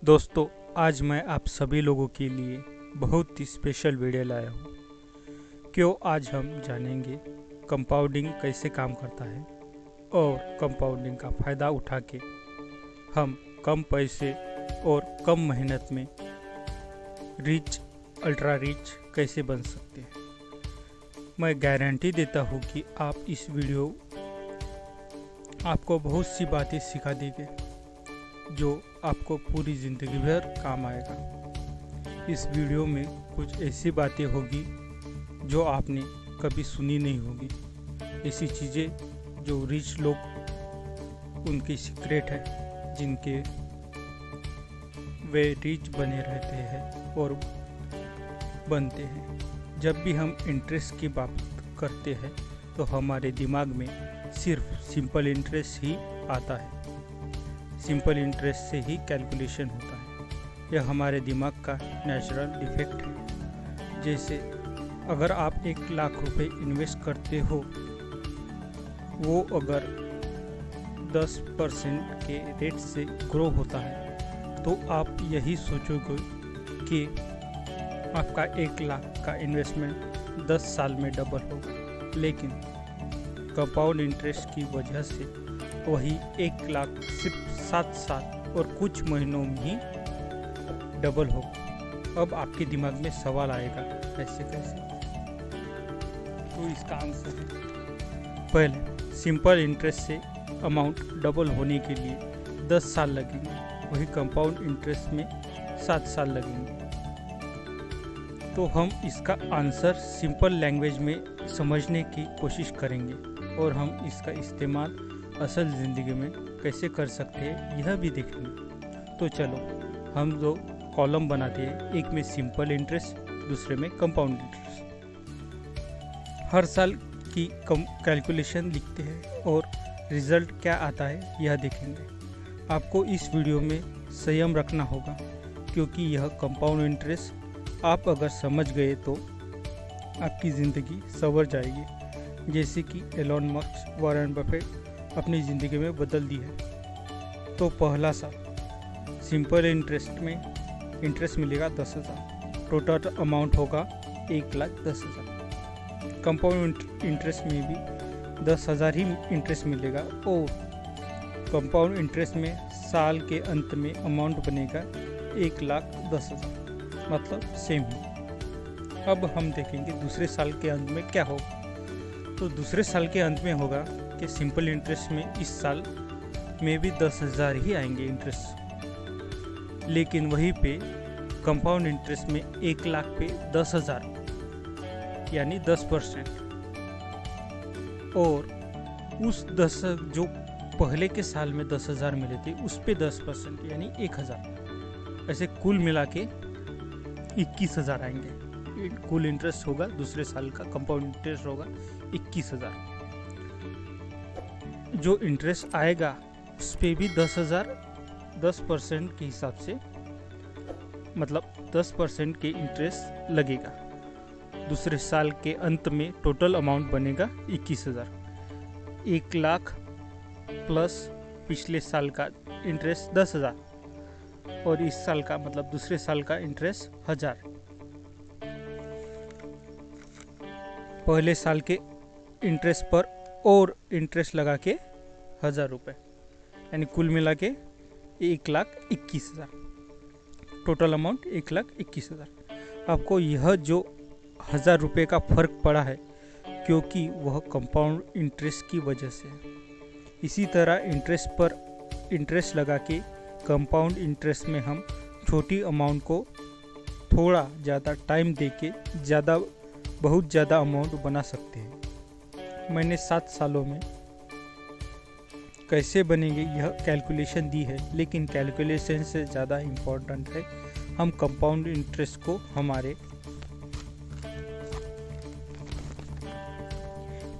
दोस्तों, आज मैं आप सभी लोगों के लिए बहुत ही स्पेशल वीडियो लाया हूँ। क्यों आज हम जानेंगे कंपाउंडिंग कैसे काम करता है और कंपाउंडिंग का फ़ायदा उठा के हम कम पैसे और कम मेहनत में अल्ट्रा रिच कैसे बन सकते हैं। मैं गारंटी देता हूँ कि आप इस वीडियो आपको बहुत सी बातें सिखा देंगे जो आपको पूरी ज़िंदगी भर काम आएगा। इस वीडियो में कुछ ऐसी बातें होगी जो आपने कभी सुनी नहीं होगी, ऐसी चीज़ें जो रिच लोग उनकी सीक्रेट है, जिनके वे रिच बने रहते हैं और बनते हैं। जब भी हम इंटरेस्ट की बात करते हैं तो हमारे दिमाग में सिर्फ सिंपल इंटरेस्ट ही आता है। सिंपल इंटरेस्ट से ही कैलकुलेशन होता है। यह हमारे दिमाग का नेचुरल डिफेक्ट है। जैसे अगर आप 1,00,000 रुपए इन्वेस्ट करते हो, वो अगर 10% के रेट से ग्रो होता है तो आप यही सोचोगे कि आपका 1,00,000 का इन्वेस्टमेंट 10 साल में डबल होगा। लेकिन कंपाउंड इंटरेस्ट की वजह से वही 1,00,000 सिर्फ 7 साल और कुछ महीनों में ही डबल होगा। अब आपके दिमाग में सवाल आएगा, कैसे कैसे? तो इसका आंसर है, पहले सिंपल इंटरेस्ट से अमाउंट डबल होने के लिए 10 साल लगेंगे, वही कंपाउंड इंटरेस्ट में 7 साल लगेंगे। तो हम इसका आंसर सिंपल लैंग्वेज में समझने की कोशिश करेंगे और हम इसका इस्तेमाल असल ज़िंदगी में कैसे कर सकते हैं यह भी देखेंगे। तो चलो हम दो कॉलम बनाते हैं, एक में सिंपल इंटरेस्ट, दूसरे में कंपाउंड इंटरेस्ट। हर साल की कैलकुलेशन लिखते हैं और रिज़ल्ट क्या आता है यह देखेंगे। आपको इस वीडियो में संयम रखना होगा क्योंकि यह कंपाउंड इंटरेस्ट आप अगर समझ गए तो आपकी ज़िंदगी संवर जाएगी, जैसे कि एलोन मस्क, वॉरेन बफेट अपनी ज़िंदगी में बदल दी है। तो पहला साल सिंपल इंटरेस्ट में इंटरेस्ट मिलेगा 10,000, टोटल अमाउंट होगा 1,10,000। कंपाउंड इंटरेस्ट में भी 10,000 ही इंटरेस्ट मिलेगा और कंपाउंड इंटरेस्ट में साल के अंत में अमाउंट बनेगा 1,10,000, मतलब सेम ही। अब हम देखेंगे दूसरे साल के अंत में क्या होगा। तो दूसरे साल के अंत में होगा कि सिंपल इंटरेस्ट में इस साल में भी 10,000 ही आएंगे इंटरेस्ट, लेकिन वहीं पे कंपाउंड इंटरेस्ट में 1,00,000 पे 10,000 यानी 10%, और उस 10 जो पहले के साल में 10,000 मिले थे उस पे 10% यानी 1,000, ऐसे कुल मिला के 21,000 आएंगे। कुल इंटरेस्ट होगा दूसरे साल का, कंपाउंड इंटरेस्ट होगा 21,000। जो इंटरेस्ट आएगा उस पे भी 10,000 10% के हिसाब से, मतलब 10% के इंटरेस्ट लगेगा। दूसरे साल के अंत में टोटल अमाउंट बनेगा 21,000। 1,00,000 प्लस पिछले साल का इंटरेस्ट 10,000 और इस साल का मतलब दूसरे साल का इंटरेस्ट 1,000। पहले साल के इंटरेस्ट पर और इंटरेस्ट लगा के 1,000 रुपये, यानी कुल मिला के 1,21,000, टोटल अमाउंट 1,21,000। आपको यह जो 1,000 रुपये का फ़र्क पड़ा है क्योंकि वह कंपाउंड इंटरेस्ट की वजह से है। इसी तरह इंटरेस्ट पर इंटरेस्ट लगा के कंपाउंड इंटरेस्ट में हम छोटी अमाउंट को थोड़ा ज़्यादा टाइम दे के बहुत ज़्यादा अमाउंट बना सकते हैं। मैंने 7 सालों में कैसे बनेंगे यह कैलकुलेशन दी है, लेकिन कैलकुलेशन से ज़्यादा इम्पोर्टेंट है हम कंपाउंड इंटरेस्ट को हमारे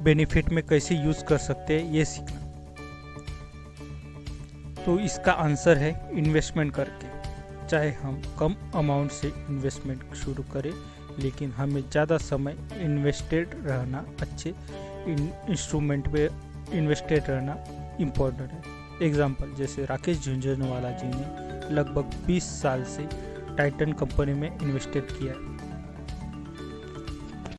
बेनिफिट में कैसे यूज़ कर सकते हैं ये सीखना। तो इसका आंसर है इन्वेस्टमेंट करके। चाहे हम कम अमाउंट से इन्वेस्टमेंट शुरू करें, लेकिन हमें ज़्यादा समय इन्वेस्टेड रहना, अच्छे इंस्ट्रूमेंट में इन्वेस्टेड रहना इम्पोर्टेंट है। एग्जाम्पल जैसे राकेश झुंझुनवाला जी ने लगभग 20 साल से टाइटन कंपनी में इन्वेस्टेड किया है।